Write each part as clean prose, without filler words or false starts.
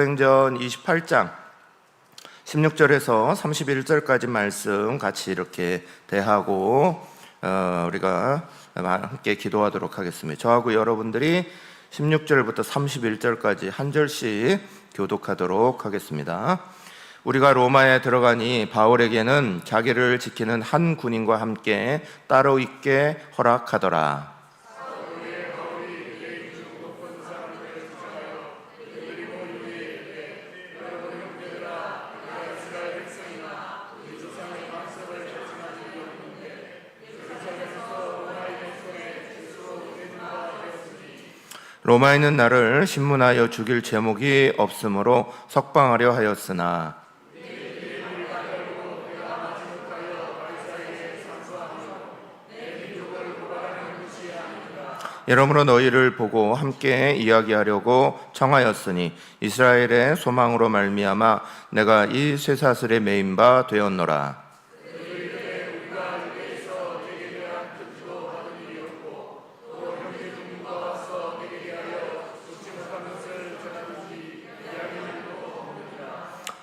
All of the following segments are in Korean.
사도행전 28장 16절에서 31절까지 말씀 같이 이렇게 대하고 우리가 함께 기도하도록 하겠습니다. 저하고 여러분들이 16절부터 31절까지 한 절씩 교독하도록 하겠습니다. 우리가 로마에 들어가니 바울에게는 자기를 지키는 한 군인과 함께 따로 있게 허락하더라. 로마에 있는 나를 신문하여 죽일 제목이 없으므로 석방하려 하였으나 여러모로 너희를 보고 함께 이야기하려고 청하였으니 이스라엘의 소망으로 말미암아 내가 이 쇠사슬에 매인 바 되었노라.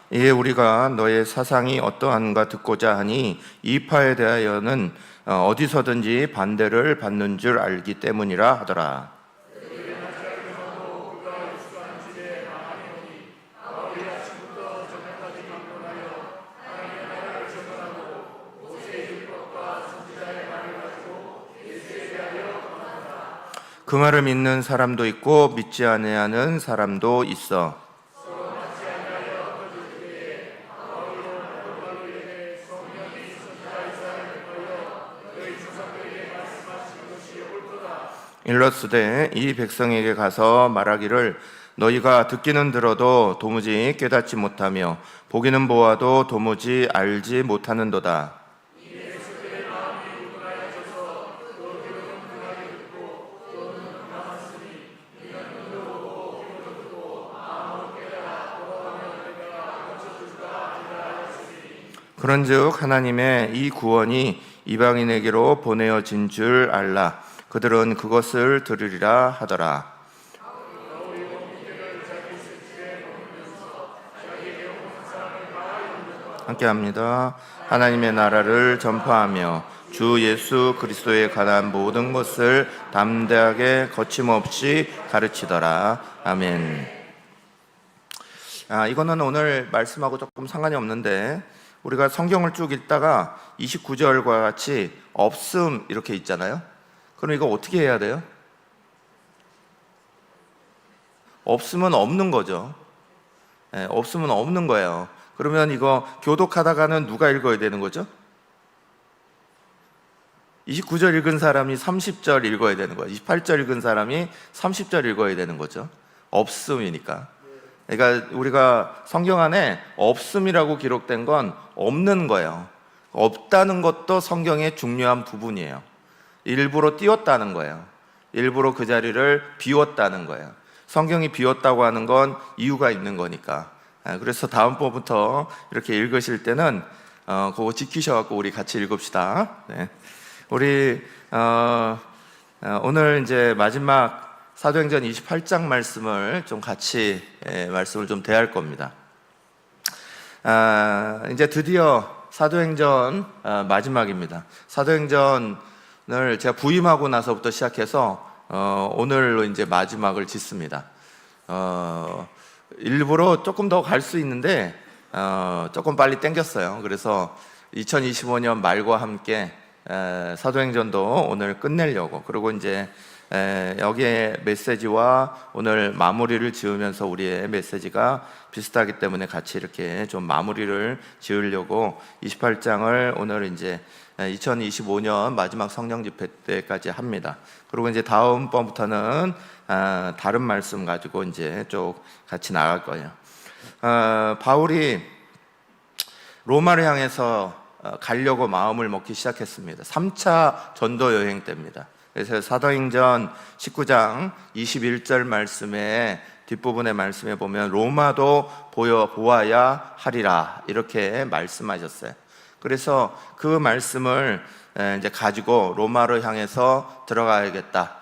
이에 우리가 너의 사상이 어떠한가 듣고자 하니 이 파에 대하여는 어디서든지 반대를 받는 줄 알기 때문이라 하더라. 그 말을 믿는 사람도 있고 믿지 아니하는 사람도 있어. 일러스되 이 백성에게 가서 말하기를 너희가 듣기는 들어도 도무지 깨닫지 못하며 보기는 보아도 도무지 알지 못하는도다. 그런즉 하나님의 이 구원이 이방인에게로 보내어진 줄 알라. 그들은 그것을 들으리라 하더라. 함께합니다. 하나님의 나라를 전파하며 주 예수 그리스도에 관한 모든 것을 담대하게 거침없이 가르치더라. 아멘. 이거는 오늘 말씀하고 조금 상관이 없는데 우리가 성경을 쭉 읽다가 29절과 같이 없음 이렇게 있잖아요. 그럼 이거 어떻게 해야 돼요? 없으면 없는 거죠. 없으면 없는 거예요. 그러면 이거 교독하다가는 누가 읽어야 되는 거죠? 29절 읽은 사람이 30절 읽어야 되는 거예요. 28절 읽은 사람이 30절 읽어야 되는 거죠. 없음이니까. 그러니까 우리가 성경 안에 없음이라고 기록된 건 없는 거예요. 없다는 것도 성경의 중요한 부분이에요. 일부러 띄웠다는 거예요. 일부러 그 자리를 비웠다는 거예요. 성경이 비웠다고 하는 건 이유가 있는 거니까. 그래서 다음번부터 이렇게 읽으실 때는 그거 지키셔갖고 우리 같이 읽읍시다. 네. 우리 오늘 이제 마지막 사도행전 28장 말씀을 좀 같이 말씀을 좀 대할 겁니다. 이제 드디어 사도행전 마지막입니다. 사도행전을 제가 부임하고 나서부터 시작해서 오늘로 이제 마지막을 짓습니다. 일부러 조금 더 갈 수 있는데 조금 빨리 땡겼어요. 그래서 2025년 말과 함께 사도행전도 오늘 끝내려고, 그리고 이제 여기에 메시지와 오늘 마무리를 지으면서 우리의 메시지가 비슷하기 때문에 같이 이렇게 좀 마무리를 지으려고 28장을 오늘 이제 2025년 마지막 성령 집회 때까지 합니다. 그리고 이제 다음번부터는 다른 말씀 가지고 이제 쭉 같이 나갈 거예요. 바울이 로마를 향해서 가려고 마음을 먹기 시작했습니다. 3차 전도 여행 때입니다. 그래서 사도행전 19장 21절 말씀에 뒷부분의 말씀에 보면 로마도 보아야 하리라 이렇게 말씀하셨어요. 그래서 그 말씀을 이제 가지고 로마로 향해서 들어가야겠다.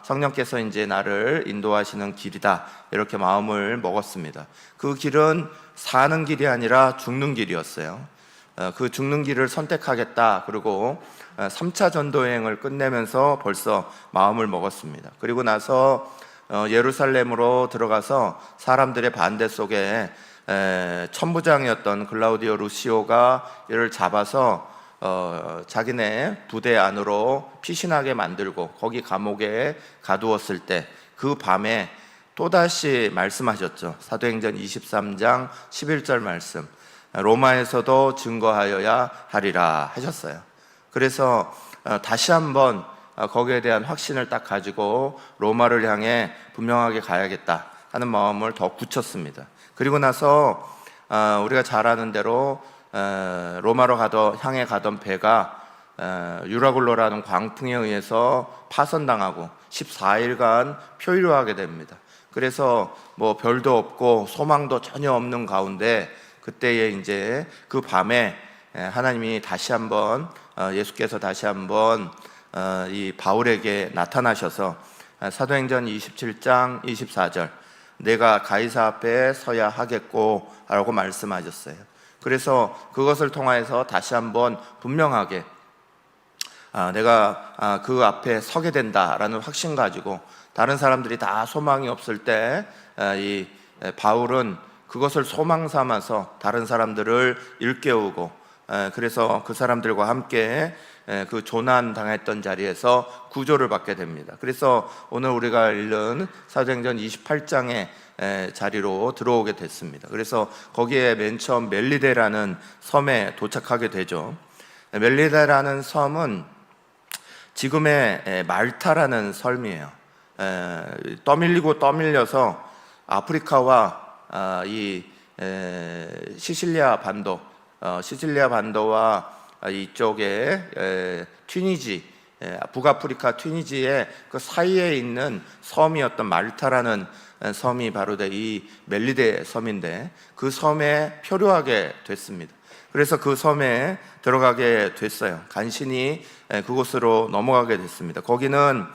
성령께서 이제 나를 인도하시는 길이다, 이렇게 마음을 먹었습니다. 그 길은 사는 길이 아니라 죽는 길이었어요. 그 죽는 길을 선택하겠다, 그리고 3차 전도여행을 끝내면서 벌써 마음을 먹었습니다. 그리고 나서 예루살렘으로 들어가서 사람들의 반대 속에 천부장이었던 글라우디오 루시오가 이를 잡아서 자기네 부대 안으로 피신하게 만들고 거기 감옥에 가두었을 때 그 밤에 또다시 말씀하셨죠. 사도행전 23장 11절 말씀, 로마에서도 증거하여야 하리라 하셨어요. 그래서 다시 한번 거기에 대한 확신을 딱 가지고 로마를 향해 분명하게 가야겠다 하는 마음을 더 굳혔습니다. 그리고 나서 우리가 잘 아는 대로 로마로 향해 가던 배가 유라굴로라는 광풍에 의해서 파손당하고 14일간 표류하게 됩니다. 그래서 뭐 별도 없고 소망도 전혀 없는 가운데 그때에 이제 그 밤에 하나님이 다시 한번 예수께서 다시 한번 이 바울에게 나타나셔서 사도행전 27장 24절, 내가 가이사 앞에 서야 하겠고 라고 말씀하셨어요. 그래서 그것을 통하여서 다시 한번 분명하게 내가 그 앞에 서게 된다라는 확신 가지고, 다른 사람들이 다 소망이 없을 때 이 바울은 그것을 소망 삼아서 다른 사람들을 일깨우고, 그래서 그 사람들과 함께 그 조난 당했던 자리에서 구조를 받게 됩니다. 그래서 오늘 우리가 읽는 사도행전 28장의 자리로 들어오게 됐습니다. 그래서 거기에 맨 처음 멜리데라는 섬에 도착하게 되죠. 멜리데라는 섬은 지금의 말타라는 섬이에요. 떠밀리고 떠밀려서 아프리카와 이 시칠리아 반도와 이쪽에 튀니지, 북아프리카 튀니지의 그 사이에 있는 섬이었던 말타라는 섬이 바로 이 멜리데 섬인데, 그 섬에 표류하게 됐습니다. 그래서 그 섬에 들어가게 됐어요. 간신히 그곳으로 넘어가게 됐습니다. 거기는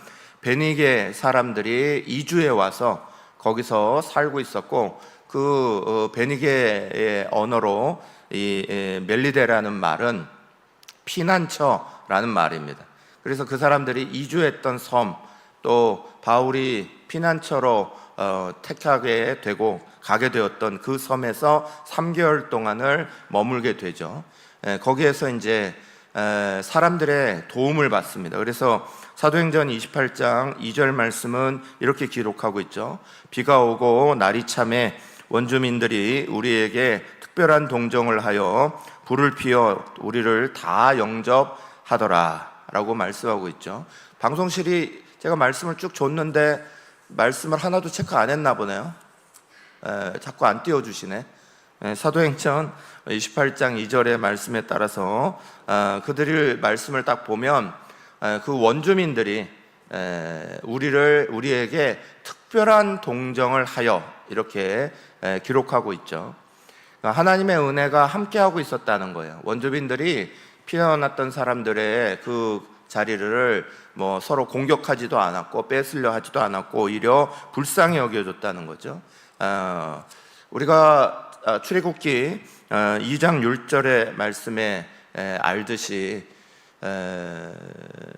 베니게 사람들이 이주해 와서 거기서 살고 있었고, 그 베니게의 언어로 이 멜리데라는 말은 피난처라는 말입니다. 그래서 그 사람들이 이주했던 섬, 또 바울이 피난처로 택하게 되고 가게 되었던 그 섬에서 3개월 동안을 머물게 되죠. 거기에서 이제 사람들의 도움을 받습니다. 그래서 사도행전 28장 2절 말씀은 이렇게 기록하고 있죠. 비가 오고 날이 참에 원주민들이 우리에게 특별한 동정을 하여 불을 피워 우리를 다 영접하더라 라고 말씀하고 있죠. 방송실이 제가 말씀을 쭉 줬는데 말씀을 하나도 체크 안 했나 보네요. 자꾸 안 띄워주시네. 사도행전 28장 2절의 말씀에 따라서 그들의 말씀을 딱 보면 그 원주민들이 우리에게 특별한 동정을 하여 이렇게 기록하고 있죠. 하나님의 은혜가 함께하고 있었다는 거예요. 원주민들이 피어났던 사람들의 그 자리를 뭐 서로 공격하지도 않았고 뺏으려 하지도 않았고 오히려 불쌍히 여겨줬다는 거죠. 우리가 출애굽기 2장 6절의 말씀에 알듯이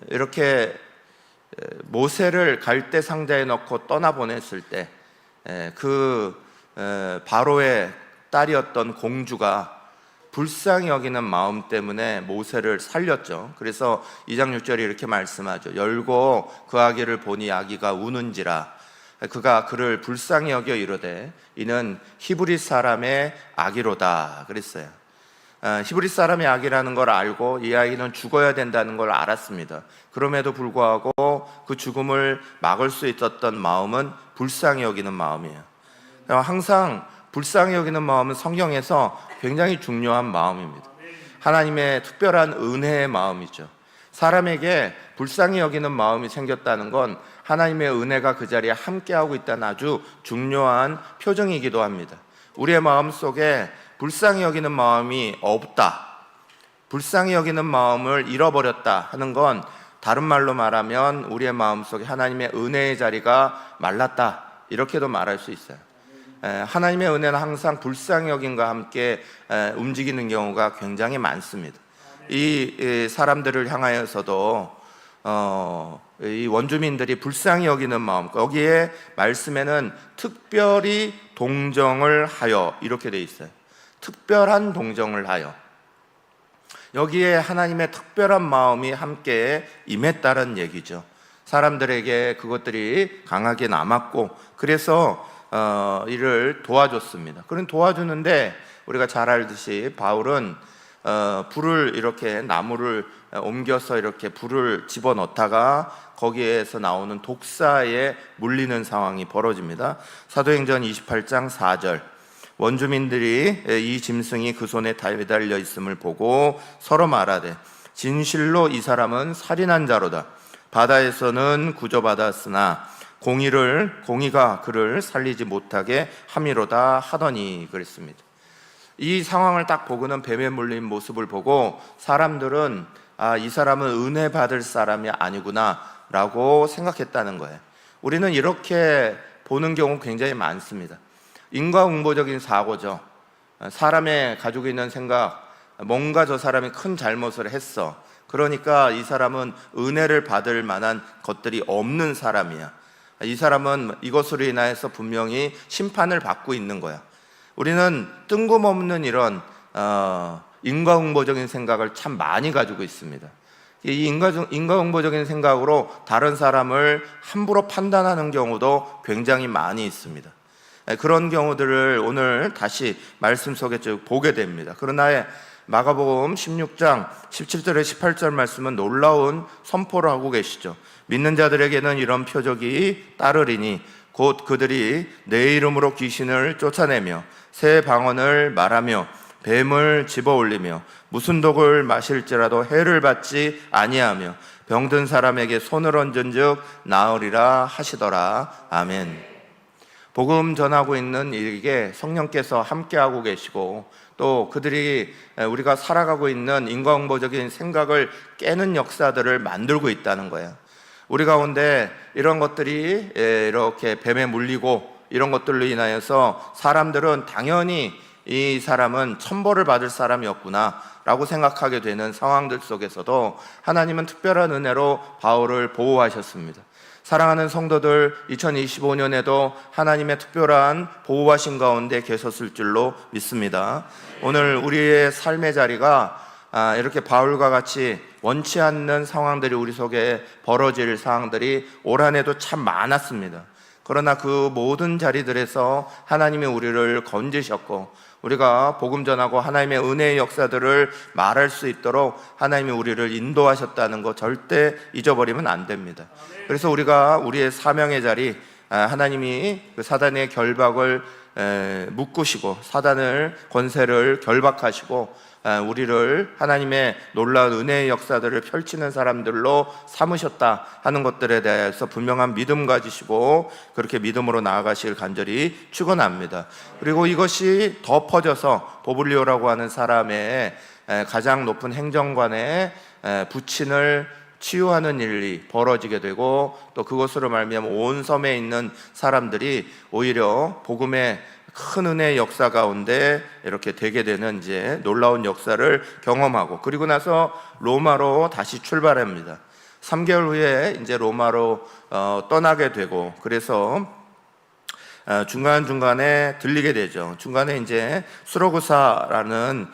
이렇게 모세를 갈대 상자에 넣고 떠나보냈을 때 그 바로의 딸이었던 공주가 불쌍히 여기는 마음 때문에 모세를 살렸죠. 그래서 2장 6절이 이렇게 말씀하죠. 열고 그 아기를 보니 아기가 우는지라 그가 그를 불쌍히 여겨 이르되 이는 히브리 사람의 아기로다 그랬어요. 히브리 사람의 아기라는 걸 알고 이 아이는 죽어야 된다는 걸 알았습니다. 그럼에도 불구하고 그 죽음을 막을 수 있었던 마음은 불쌍히 여기는 마음이에요. 항상 불쌍히 여기는 마음은 성경에서 굉장히 중요한 마음입니다. 하나님의 특별한 은혜의 마음이죠. 사람에게 불쌍히 여기는 마음이 생겼다는 건 하나님의 은혜가 그 자리에 함께하고 있다는 아주 중요한 표정이기도 합니다. 우리의 마음 속에 불쌍히 여기는 마음이 없다, 불쌍히 여기는 마음을 잃어버렸다 하는 건 다른 말로 말하면 우리의 마음속에 하나님의 은혜의 자리가 말랐다, 이렇게도 말할 수 있어요. 하나님의 은혜는 항상 불쌍히 여김과 함께 움직이는 경우가 굉장히 많습니다. 이 사람들을 향하여서도 이 원주민들이 불쌍히 여기는 마음, 거기에 말씀에는 특별히 동정을 하여 이렇게 돼 있어요. 특별한 동정을 하여, 여기에 하나님의 특별한 마음이 함께 임했다는 얘기죠. 사람들에게 그것들이 강하게 남았고, 그래서 이를 도와줬습니다. 그런 도와주는데 우리가 잘 알듯이 바울은 불을 이렇게, 나무를 옮겨서 이렇게 불을 집어넣다가 거기에서 나오는 독사에 물리는 상황이 벌어집니다. 사도행전 28장 4절, 원주민들이 이 짐승이 그 손에 매달려 있음을 보고 서로 말하되 진실로 이 사람은 살인한 자로다. 바다에서는 구조받았으나 공의가 그를 살리지 못하게 함이로다 하더니 그랬습니다. 이 상황을 딱 보고는 뱀에 물린 모습을 보고 사람들은 이 사람은 은혜 받을 사람이 아니구나 라고 생각했다는 거예요. 우리는 이렇게 보는 경우 굉장히 많습니다. 인과응보적인 사고죠. 사람의 가지고 있는 생각, 뭔가 저 사람이 큰 잘못을 했어, 그러니까 이 사람은 은혜를 받을 만한 것들이 없는 사람이야, 이 사람은 이것으로 인하여서 분명히 심판을 받고 있는 거야. 우리는 뜬금없는 이런 인과응보적인 생각을 참 많이 가지고 있습니다. 이 인과응보적인 생각으로 다른 사람을 함부로 판단하는 경우도 굉장히 많이 있습니다. 그런 경우들을 오늘 다시 말씀 속에 쭉 보게 됩니다. 그러나 마가복음 16장 17절에 18절 말씀은 놀라운 선포를 하고 계시죠. 믿는 자들에게는 이런 표적이 따르리니 곧 그들이 내 이름으로 귀신을 쫓아내며 새 방언을 말하며 뱀을 집어올리며 무슨 독을 마실지라도 해를 받지 아니하며 병든 사람에게 손을 얹은즉 나으리라 하시더라. 아멘. 복음 전하고 있는 이에게 성령께서 함께하고 계시고, 또 그들이 우리가 살아가고 있는 인과응보적인 생각을 깨는 역사들을 만들고 있다는 거예요. 우리 가운데 이런 것들이 이렇게 뱀에 물리고 이런 것들로 인하여서 사람들은 당연히 이 사람은 천벌을 받을 사람이었구나 라고 생각하게 되는 상황들 속에서도 하나님은 특별한 은혜로 바울을 보호하셨습니다. 사랑하는 성도들, 2025년에도 하나님의 특별한 보호하신 가운데 계셨을 줄로 믿습니다. 오늘 우리의 삶의 자리가 이렇게 바울과 같이 원치 않는 상황들이 우리 속에 벌어질 상황들이 올 한 해도 참 많았습니다. 그러나 그 모든 자리들에서 하나님이 우리를 건지셨고, 우리가 복음 전하고 하나님의 은혜의 역사들을 말할 수 있도록 하나님이 우리를 인도하셨다는 거 절대 잊어버리면 안 됩니다. 그래서 우리가 우리의 사명의 자리, 하나님이 그 사단의 결박을 묶으시고 사단을 권세를 결박하시고 우리를 하나님의 놀라운 은혜의 역사들을 펼치는 사람들로 삼으셨다 하는 것들에 대해서 분명한 믿음 가지시고 그렇게 믿음으로 나아가시길 간절히 축원합니다. 그리고 이것이 더 퍼져서 보블리오라고 하는 사람의 가장 높은 행정관의 부친을 치유하는 일이 벌어지게 되고, 또 그것으로 말미암아 온 섬에 있는 사람들이 오히려 복음의 큰 은혜의 역사 가운데 이렇게 되게 되는 이제 놀라운 역사를 경험하고, 그리고 나서 로마로 다시 출발합니다. 3개월 후에 이제 로마로 떠나게 되고, 그래서 중간중간에 들리게 되죠. 중간에 이제 수로구사라는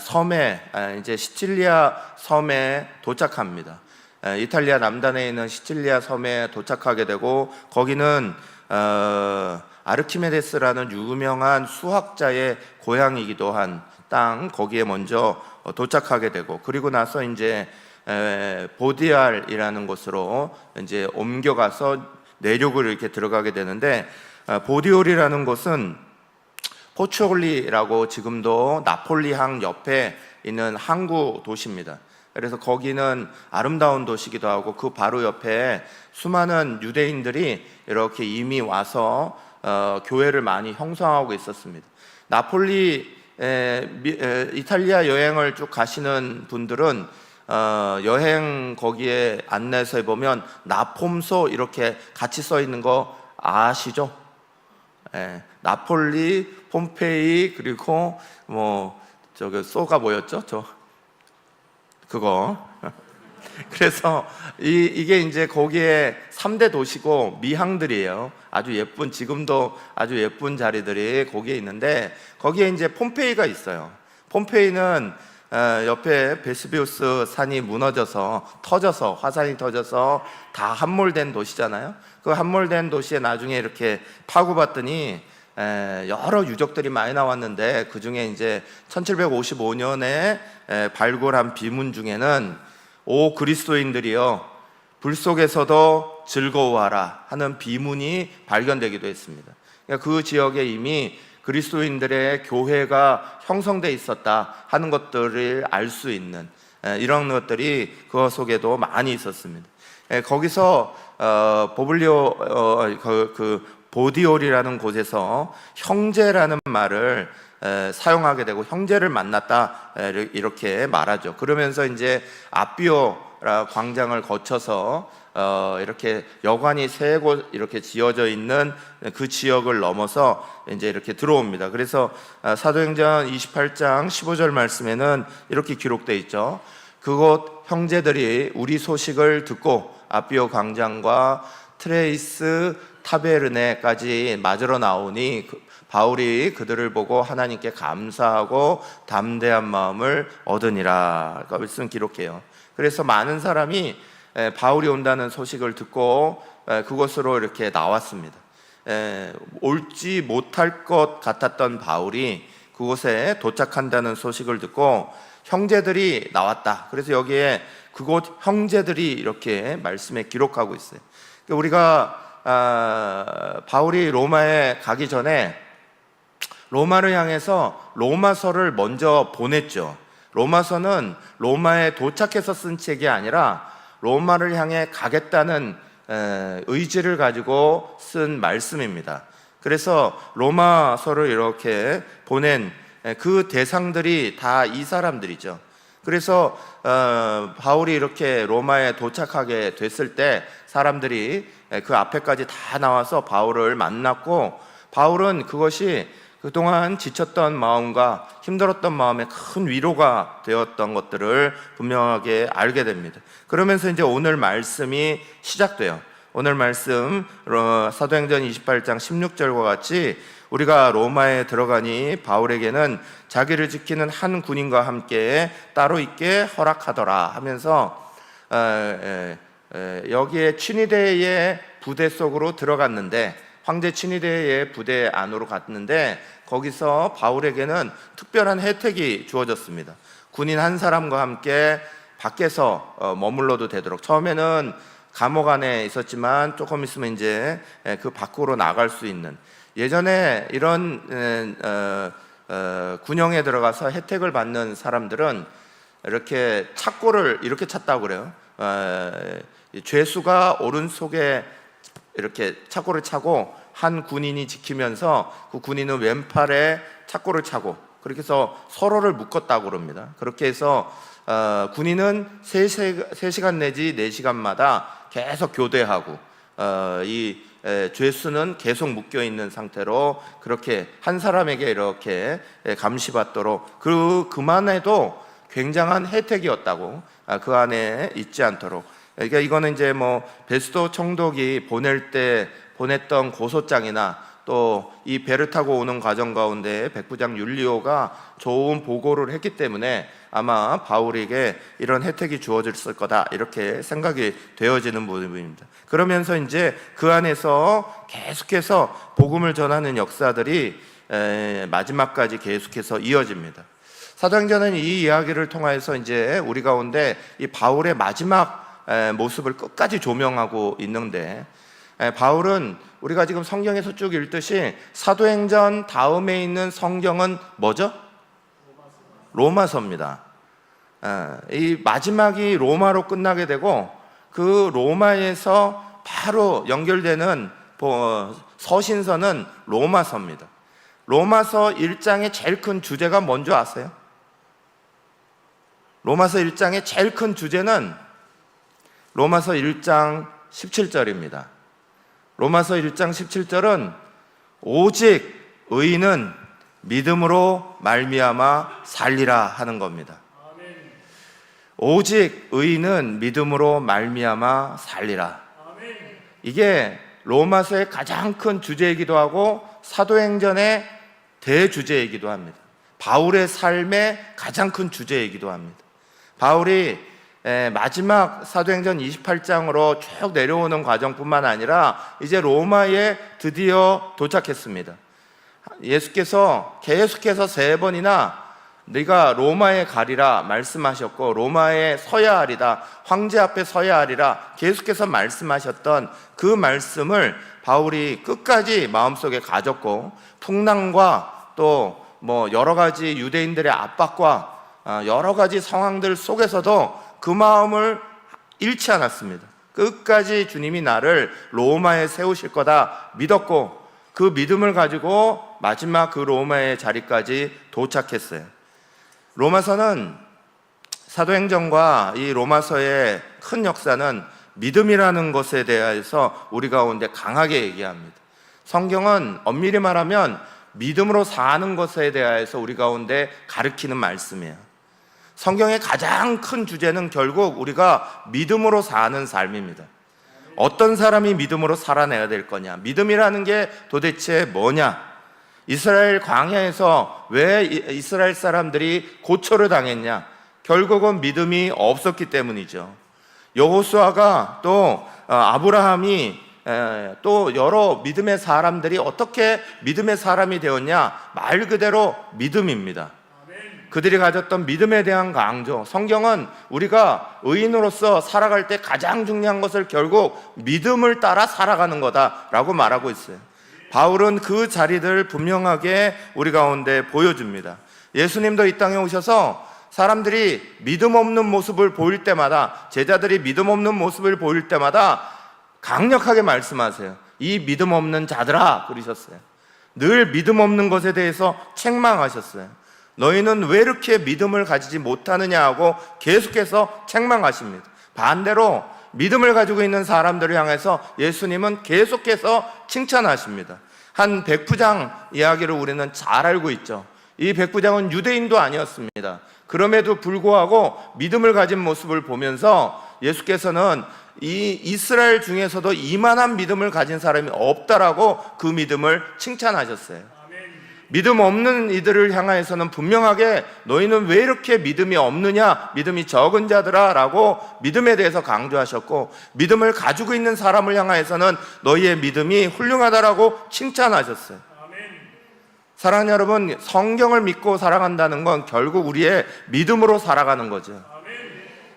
섬에, 이제 시칠리아 섬에 도착합니다. 이탈리아 남단에 있는 시칠리아 섬에 도착하게 되고, 거기는 아르키메데스라는 유명한 수학자의 고향이기도 한 땅, 거기에 먼저 도착하게 되고, 그리고 나서 이제 보디알이라는 곳으로 이제 옮겨가서 내륙을 이렇게 들어가게 되는데, 보디올이라는 곳은 포추올리라고 지금도 나폴리항 옆에 있는 항구 도시입니다. 그래서 거기는 아름다운 도시기도 하고, 그 바로 옆에 수많은 유대인들이 이렇게 이미 와서 교회를 많이 형성하고 있었습니다. 나폴리 이탈리아 여행을 쭉 가시는 분들은 여행 거기에 안내서에 보면 나폼소 이렇게 같이 써 있는 거 아시죠? 예, 나폴리, 폼페이, 그리고 뭐 저기 소가 뭐였죠? 그거. 그래서 이게 이제 거기에 3대 도시고 미항들이에요. 아주 예쁜, 지금도 아주 예쁜 자리들이 거기에 있는데, 거기에 이제 폼페이가 있어요. 폼페이는 옆에 베스비우스 산이 무너져서 터져서, 화산이 터져서 다 함몰된 도시잖아요. 그 함몰된 도시에 나중에 이렇게 파고봤더니 여러 유적들이 많이 나왔는데, 그 중에 이제 1755년에 발굴한 비문 중에는 오 그리스도인들이여 불 속에서도 즐거워하라 하는 비문이 발견되기도 했습니다. 그러니까 그 지역에 이미 그리스도인들의 교회가 형성돼 있었다 하는 것들을 알 수 있는 이런 것들이 그 속에도 많이 있었습니다. 거기서 보디올이라는 곳에서 형제라는 말을 사용하게 되고, 형제를 만났다 이렇게 말하죠. 그러면서 이제 아비오 광장을 거쳐서 이렇게 여관이 세 곳 이렇게 지어져 있는 그 지역을 넘어서 이제 이렇게 들어옵니다. 그래서 사도행전 28장 15절 말씀에는 이렇게 기록되어 있죠. 그곳 형제들이 우리 소식을 듣고 아비오 광장과 트레이스 타베르네까지 맞으러 나오니 바울이 그들을 보고 하나님께 감사하고 담대한 마음을 얻으니라. 그 말씀 기록해요. 그래서 많은 사람이 바울이 온다는 소식을 듣고 그곳으로 이렇게 나왔습니다. 옳지 못할 것 같았던 바울이 그곳에 도착한다는 소식을 듣고 형제들이 나왔다. 그래서 여기에 그곳 형제들이 이렇게 말씀에 기록하고 있어요. 우리가 바울이 로마에 가기 전에 로마를 향해서 로마서를 먼저 보냈죠. 로마서는 로마에 도착해서 쓴 책이 아니라 로마를 향해 가겠다는 의지를 가지고 쓴 말씀입니다. 그래서 로마서를 이렇게 보낸 그 대상들이 다 이 사람들이죠. 그래서 바울이 이렇게 로마에 도착하게 됐을 때 사람들이 그 앞에까지 다 나와서 바울을 만났고, 바울은 그것이 그동안 지쳤던 마음과 힘들었던 마음에 큰 위로가 되었던 것들을 분명하게 알게 됩니다. 그러면서 이제 오늘 말씀이 시작돼요. 오늘 말씀 사도행전 28장 16절과 같이 우리가 로마에 들어가니 바울에게는 자기를 지키는 한 군인과 함께 따로 있게 허락하더라 하면서 여기에 취니대의 부대 속으로 들어갔는데, 황제 취니대의 부대 안으로 갔는데 거기서 바울에게는 특별한 혜택이 주어졌습니다. 군인 한 사람과 함께 밖에서 머물러도 되도록. 처음에는 감옥 안에 있었지만 조금 있으면 이제 그 밖으로 나갈 수 있는, 예전에 이런 군영에 들어가서 혜택을 받는 사람들은 이렇게 착고를 이렇게 찼다고 그래요. 죄수가 오른속에 이렇게 착고를 차고 한 군인이 지키면서 그 군인은 왼팔에 착고를 차고, 그렇게 해서 서로를 묶었다고 그럽니다. 그렇게 해서 군인은 3시간 내지 4시간마다 계속 교대하고 이 죄수는 계속 묶여있는 상태로 그렇게 한 사람에게 이렇게 감시받도록, 그만해도 굉장한 혜택이었다고, 그 안에 있지 않도록. 그러니까 이거는 이제 뭐 베스도 총독이 보낼 때 보냈던 고소장이나 또 이 배를 타고 오는 과정 가운데 백부장 율리오가 좋은 보고를 했기 때문에 아마 바울에게 이런 혜택이 주어졌을 거다 이렇게 생각이 되어지는 부분입니다. 그러면서 이제 그 안에서 계속해서 복음을 전하는 역사들이 마지막까지 계속해서 이어집니다. 사도행전은 이 이야기를 통해서 이제 우리 가운데 이 바울의 마지막 모습을 끝까지 조명하고 있는데, 바울은 우리가 지금 성경에서 쭉 읽듯이 사도행전 다음에 있는 성경은 뭐죠? 로마서입니다. 이 마지막이 로마로 끝나게 되고 그 로마에서 바로 연결되는 서신서는 로마서입니다. 로마서 1장의 제일 큰 주제가 뭔지 아세요? 로마서 1장의 제일 큰 주제는 로마서 1장 17절입니다. 로마서 1장 17절은 오직 의인은 믿음으로 말미암아 살리라 하는 겁니다. 오직 의인은 믿음으로 말미암아 살리라. 이게 로마서의 가장 큰 주제이기도 하고 사도행전의 대주제이기도 합니다. 바울의 삶의 가장 큰 주제이기도 합니다. 바울이 마지막 사도행전 28장으로 쭉 내려오는 과정뿐만 아니라 이제 로마에 드디어 도착했습니다. 예수께서 계속해서 3번이나 네가 로마에 가리라 말씀하셨고 로마에 서야 하리다, 황제 앞에 서야 하리라 계속해서 말씀하셨던 그 말씀을 바울이 끝까지 마음속에 가졌고, 풍랑과 또 여러 가지 유대인들의 압박과 여러 가지 상황들 속에서도 그 마음을 잃지 않았습니다. 끝까지 주님이 나를 로마에 세우실 거다 믿었고, 그 믿음을 가지고 마지막 그 로마의 자리까지 도착했어요. 로마서는, 사도행전과 이 로마서의 큰 역사는 믿음이라는 것에 대해서 우리 가운데 강하게 얘기합니다. 성경은 엄밀히 말하면 믿음으로 사는 것에 대해서 우리 가운데 가르치는 말씀이에요. 성경의 가장 큰 주제는 결국 우리가 믿음으로 사는 삶입니다. 어떤 사람이 믿음으로 살아내야 될 거냐, 믿음이라는 게 도대체 뭐냐, 이스라엘 광야에서 왜 이스라엘 사람들이 고초를 당했냐, 결국은 믿음이 없었기 때문이죠. 여호수아가 또 아브라함이 또 여러 믿음의 사람들이 어떻게 믿음의 사람이 되었냐, 말 그대로 믿음입니다. 그들이 가졌던 믿음에 대한 강조. 성경은 우리가 의인으로서 살아갈 때 가장 중요한 것을 결국 믿음을 따라 살아가는 거다라고 말하고 있어요. 바울은 그 자리를 분명하게 우리 가운데 보여줍니다. 예수님도 이 땅에 오셔서 사람들이 믿음 없는 모습을 보일 때마다, 제자들이 믿음 없는 모습을 보일 때마다 강력하게 말씀하세요. 이 믿음 없는 자들아 그러셨어요. 늘 믿음 없는 것에 대해서 책망하셨어요. 너희는 왜 이렇게 믿음을 가지지 못하느냐 하고 계속해서 책망하십니다. 반대로 믿음을 가지고 있는 사람들을 향해서 예수님은 계속해서 칭찬하십니다. 한 백부장 이야기를 우리는 잘 알고 있죠. 이 백부장은 유대인도 아니었습니다. 그럼에도 불구하고 믿음을 가진 모습을 보면서 예수께서는 이 이스라엘 중에서도 이만한 믿음을 가진 사람이 없다라고 그 믿음을 칭찬하셨어요. 믿음 없는 이들을 향해서는 분명하게 너희는 왜 이렇게 믿음이 없느냐, 믿음이 적은 자들아 라고 믿음에 대해서 강조하셨고, 믿음을 가지고 있는 사람을 향해서는 너희의 믿음이 훌륭하다라고 칭찬하셨어요. 사랑하는 여러분, 성경을 믿고 살아간다는 건 결국 우리의 믿음으로 살아가는 거죠.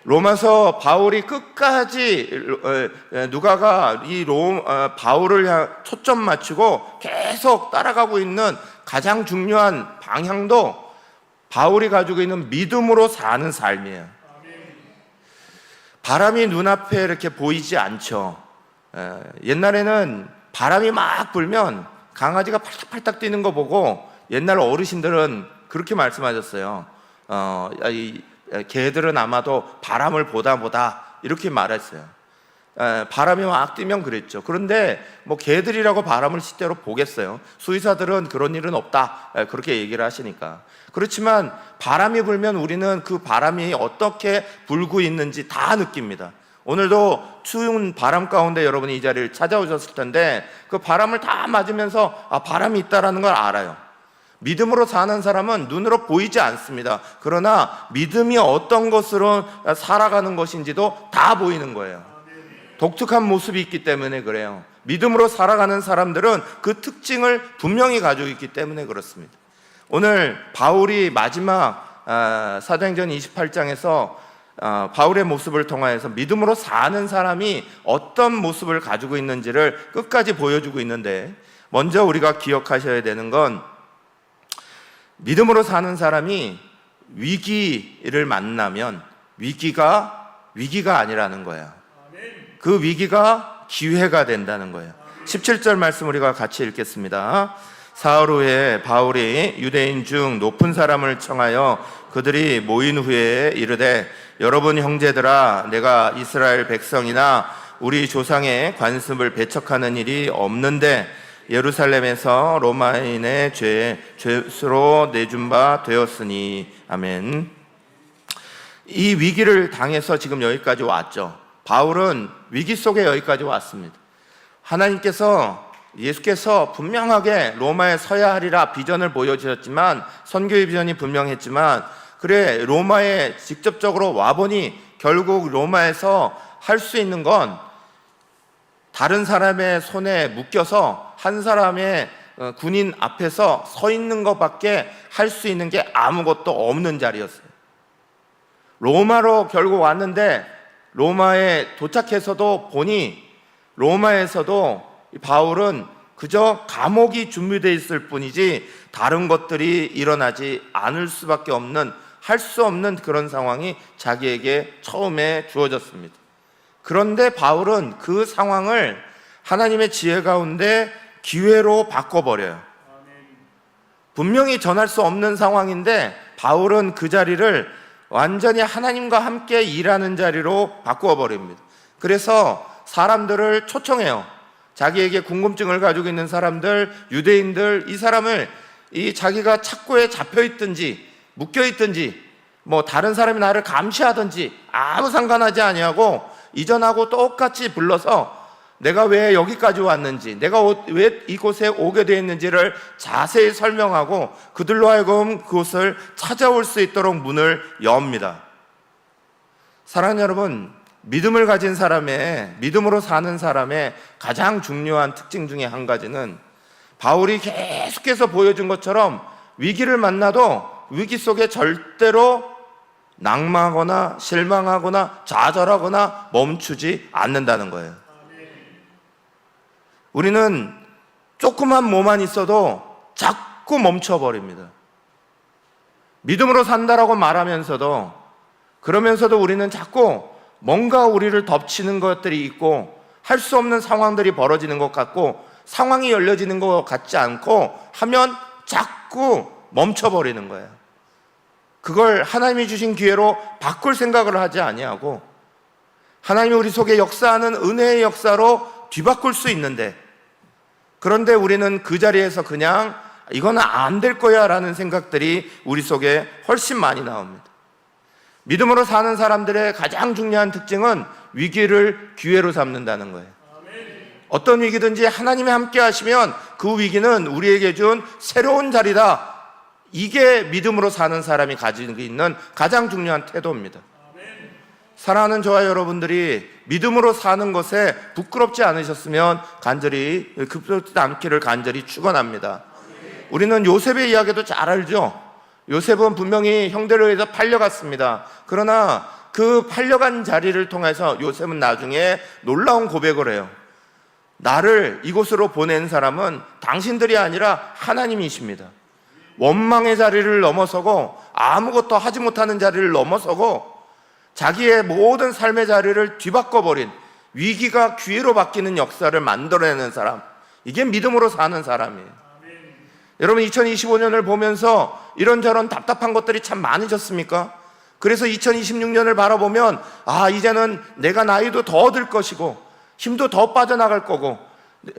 로마서 바울이 끝까지 누가가 이 바울을 초점 맞추고 계속 따라가고 있는 가장 중요한 방향도 바울이 가지고 있는 믿음으로 사는 삶이에요. 바람이 눈앞에 이렇게 보이지 않죠. 옛날에는 바람이 막 불면 강아지가 팔딱팔딱 뛰는 거 보고 옛날 어르신들은 그렇게 말씀하셨어요. 개들은 아마도 바람을 보다 이렇게 말했어요. 바람이 막 뛰면 그랬죠. 그런데 개들이라고 바람을 실제로 보겠어요? 수의사들은 그런 일은 없다 그렇게 얘기를 하시니까. 그렇지만 바람이 불면 우리는 그 바람이 어떻게 불고 있는지 다 느낍니다. 오늘도 추운 바람 가운데 여러분이 이 자리를 찾아오셨을 텐데 그 바람을 다 맞으면서 바람이 있다라는 걸 알아요. 믿음으로 사는 사람은 눈으로 보이지 않습니다. 그러나 믿음이 어떤 것으로 살아가는 것인지도 다 보이는 거예요. 독특한 모습이 있기 때문에 그래요. 믿음으로 살아가는 사람들은 그 특징을 분명히 가지고 있기 때문에 그렇습니다. 오늘 바울이 마지막 사도행전 28장에서 바울의 모습을 통하여서 믿음으로 사는 사람이 어떤 모습을 가지고 있는지를 끝까지 보여주고 있는데, 먼저 우리가 기억하셔야 되는 건 믿음으로 사는 사람이 위기를 만나면 위기가 아니라는 거예요. 그 위기가 기회가 된다는 거예요. 17절 말씀 우리가 같이 읽겠습니다. 사흘 후에 바울이 유대인 중 높은 사람을 청하여 그들이 모인 후에 이르되 여러분 형제들아, 내가 이스라엘 백성이나 우리 조상의 관습을 배척하는 일이 없는데 예루살렘에서 로마인의 죄수로 내준 바 되었으니. 아멘. 이 위기를 당해서 지금 여기까지 왔죠. 바울은 위기 속에 여기까지 왔습니다. 예수께서 분명하게 로마에 서야 하리라 비전을 보여주셨지만, 선교의 비전이 분명했지만, 그래 로마에 직접적으로 와보니 결국 로마에서 할 수 있는 건 다른 사람의 손에 묶여서 한 사람의 군인 앞에서 서 있는 것밖에 할 수 있는 게 아무것도 없는 자리였어요. 로마로 결국 왔는데 로마에 도착해서도 보니 로마에서도 바울은 그저 감옥이 준비되어 있을 뿐이지 다른 것들이 일어나지 않을 수밖에 없는, 할 수 없는 그런 상황이 자기에게 처음에 주어졌습니다. 그런데 바울은 그 상황을 하나님의 지혜 가운데 기회로 바꿔버려요. 분명히 전할 수 없는 상황인데 바울은 그 자리를 완전히 하나님과 함께 일하는 자리로 바꾸어버립니다. 그래서 사람들을 초청해요. 자기에게 궁금증을 가지고 있는 사람들, 유대인들, 이 사람을 자기가 착고에 잡혀있든지 묶여있든지 다른 사람이 나를 감시하든지 아무 상관하지 아니하고 이전하고 똑같이 불러서 내가 왜 여기까지 왔는지, 내가 왜 이곳에 오게 되었는지를 자세히 설명하고 그들로 하여금 그곳을 찾아올 수 있도록 문을 엽니다. 사랑하는 여러분, 믿음을 가진 사람의, 믿음으로 사는 사람의 가장 중요한 특징 중에 한 가지는 바울이 계속해서 보여준 것처럼 위기를 만나도 위기 속에 절대로 낙망하거나 실망하거나 좌절하거나 멈추지 않는다는 거예요. 우리는 조그만 뭐만 있어도 자꾸 멈춰버립니다. 믿음으로 산다라고 말하면서도, 그러면서도 우리는 자꾸 뭔가 우리를 덮치는 것들이 있고 할 수 없는 상황들이 벌어지는 것 같고 상황이 열려지는 것 같지 않고 하면 자꾸 멈춰버리는 거예요. 그걸 하나님이 주신 기회로 바꿀 생각을 하지 아니하고 하나님이 우리 속에 역사하는 은혜의 역사로 뒤바꿀 수 있는데, 그런데 우리는 그 자리에서 그냥 이거는 안 될 거야 라는 생각들이 우리 속에 훨씬 많이 나옵니다. 믿음으로 사는 사람들의 가장 중요한 특징은 위기를 기회로 삼는다는 거예요. 어떤 위기든지 하나님이 함께 하시면 그 위기는 우리에게 준 새로운 자리다. 이게 믿음으로 사는 사람이 가지고 있는 가장 중요한 태도입니다. 사랑하는 저와 여러분들이 믿음으로 사는 것에 부끄럽지 않으셨으면 부끄럽지 않기를 간절히 축원합니다. 우리는 요셉의 이야기도 잘 알죠. 요셉은 분명히 형들에 의해서 팔려갔습니다. 그러나 그 팔려간 자리를 통해서 요셉은 나중에 놀라운 고백을 해요. 나를 이곳으로 보낸 사람은 당신들이 아니라 하나님이십니다. 원망의 자리를 넘어서고 아무것도 하지 못하는 자리를 넘어서고 자기의 모든 삶의 자리를 뒤바꿔버린, 위기가 기회로 바뀌는 역사를 만들어내는 사람, 이게 믿음으로 사는 사람이에요. 여러분, 2025년을 보면서 이런저런 답답한 것들이 참 많으셨습니까? 그래서 2026년을 바라보면 이제는 내가 나이도 더 들 것이고 힘도 더 빠져나갈 거고,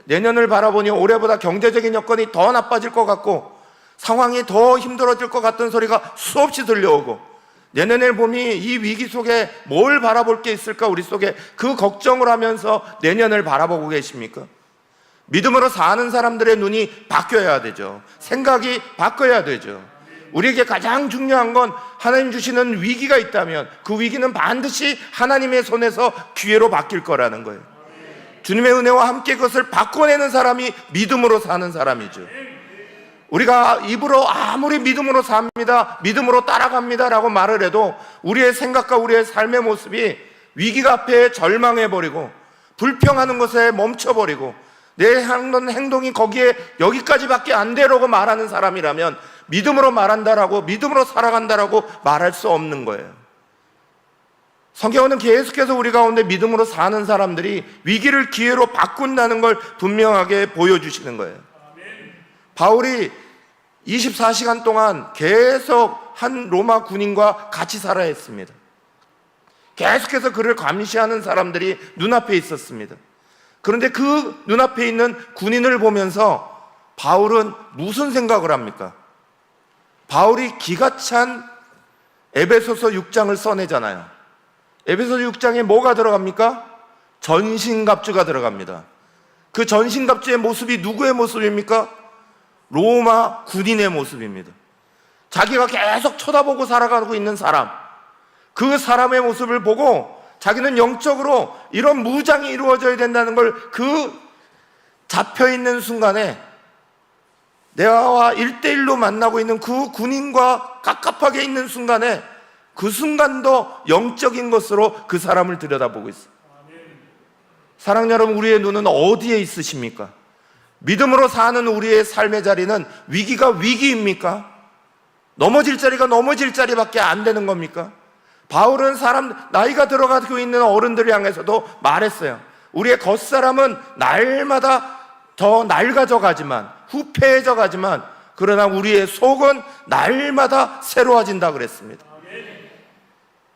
내년을 바라보니 올해보다 경제적인 여건이 더 나빠질 것 같고 상황이 더 힘들어질 것 같은 소리가 수없이 들려오고, 내년을 보니 이 위기 속에 뭘 바라볼 게 있을까, 우리 속에 그 걱정을 하면서 내년을 바라보고 계십니까? 믿음으로 사는 사람들의 눈이 바뀌어야 되죠. 생각이 바뀌어야 되죠. 우리에게 가장 중요한 건 하나님 주시는 위기가 있다면 그 위기는 반드시 하나님의 손에서 기회로 바뀔 거라는 거예요. 주님의 은혜와 함께 그것을 바꿔내는 사람이 믿음으로 사는 사람이죠. 우리가 입으로 아무리 믿음으로 삽니다, 믿음으로 따라갑니다 라고 말을 해도 우리의 생각과 우리의 삶의 모습이 위기가 앞에 절망해버리고 불평하는 것에 멈춰버리고 내 행동이 거기에 여기까지밖에 안 되라고 말하는 사람이라면 믿음으로 말한다라고, 믿음으로 살아간다라고 말할 수 없는 거예요. 성경은 계속해서 우리 가운데 믿음으로 사는 사람들이 위기를 기회로 바꾼다는 걸 분명하게 보여주시는 거예요. 바울이 24시간 동안 계속 한 로마 군인과 같이 살아야 했습니다. 계속해서 그를 감시하는 사람들이 눈앞에 있었습니다. 그런데 그 눈앞에 있는 군인을 보면서 바울은 무슨 생각을 합니까? 바울이 기가 찬 에베소서 6장을 써내잖아요. 에베소서 6장에 뭐가 들어갑니까? 전신갑주가 들어갑니다. 그 전신갑주의 모습이 누구의 모습입니까? 로마 군인의 모습입니다. 자기가 계속 쳐다보고 살아가고 있는 사람, 그 사람의 모습을 보고 자기는 영적으로 이런 무장이 이루어져야 된다는 걸 그 잡혀있는 순간에 내가 1대1로 만나고 있는 그 군인과 갑갑하게 있는 순간에 그 순간도 영적인 것으로 그 사람을 들여다보고 있어요. 사랑하는 여러분, 우리의 눈은 어디에 있으십니까? 믿음으로 사는 우리의 삶의 자리는 위기가 위기입니까? 넘어질 자리가 넘어질 자리밖에 안 되는 겁니까? 바울은 나이가 들어가고 있는 어른들을 향해서도 말했어요. 우리의 겉사람은 날마다 더 낡아져 가지만, 후패해져 가지만, 그러나 우리의 속은 날마다 새로워진다 그랬습니다.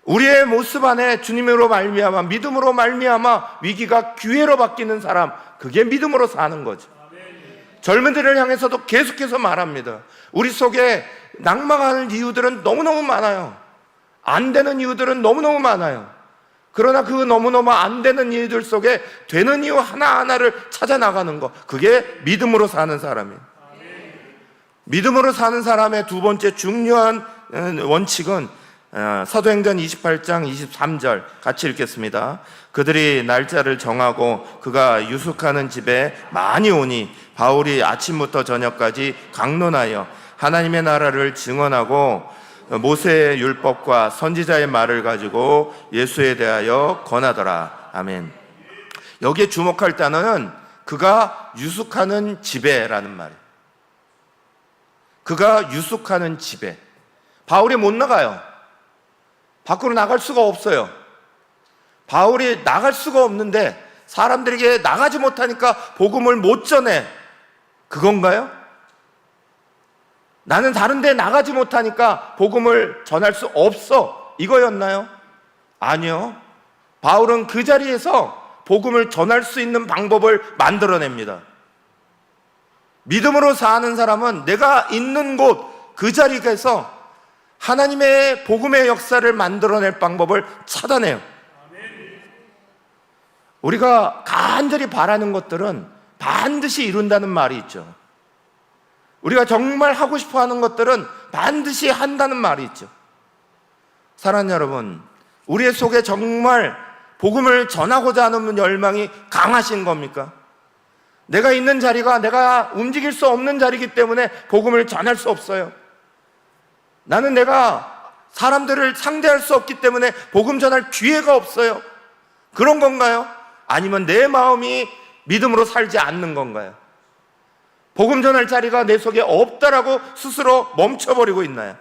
우리의 모습 안에 주님으로 말미암아, 믿음으로 말미암아 위기가 기회로 바뀌는 사람, 그게 믿음으로 사는 거죠. 젊은이들을 향해서도 계속해서 말합니다. 우리 속에 낙망하는 이유들은 너무너무 많아요. 안 되는 이유들은 너무너무 많아요. 그러나 그 너무너무 안 되는 이유들 속에 되는 이유 하나하나를 찾아 나가는 것, 그게 믿음으로 사는 사람이에요. 믿음으로 사는 사람의 두 번째 중요한 원칙은 사도행전 28장 23절 같이 읽겠습니다. 그들이 날짜를 정하고 그가 유숙하는 집에 많이 오니 바울이 아침부터 저녁까지 강론하여 하나님의 나라를 증언하고 모세의 율법과 선지자의 말을 가지고 예수에 대하여 권하더라. 아멘. 여기에 주목할 단어는 그가 유숙하는 집에라는 말이에요. 그가 유숙하는 집에. 바울이 못 나가요. 밖으로 나갈 수가 없어요. 바울이 나갈 수가 없는데 사람들에게 나가지 못하니까 복음을 못 전해. 그건가요? 나는 다른 데 나가지 못하니까 복음을 전할 수 없어, 이거였나요? 아니요. 바울은 그 자리에서 복음을 전할 수 있는 방법을 만들어냅니다. 믿음으로 사는 사람은 내가 있는 곳 그 자리에서 하나님의 복음의 역사를 만들어낼 방법을 찾아내요. 우리가 간절히 바라는 것들은 반드시 이룬다는 말이 있죠. 우리가 정말 하고 싶어 하는 것들은 반드시 한다는 말이 있죠. 사랑하는 여러분, 우리의 속에 정말 복음을 전하고자 하는 열망이 강하신 겁니까? 내가 있는 자리가 내가 움직일 수 없는 자리이기 때문에 복음을 전할 수 없어요. 나는 내가 사람들을 상대할 수 없기 때문에 복음 전할 기회가 없어요. 그런 건가요? 아니면 내 마음이 믿음으로 살지 않는 건가요? 복음 전할 자리가 내 속에 없다라고 스스로 멈춰버리고 있나요?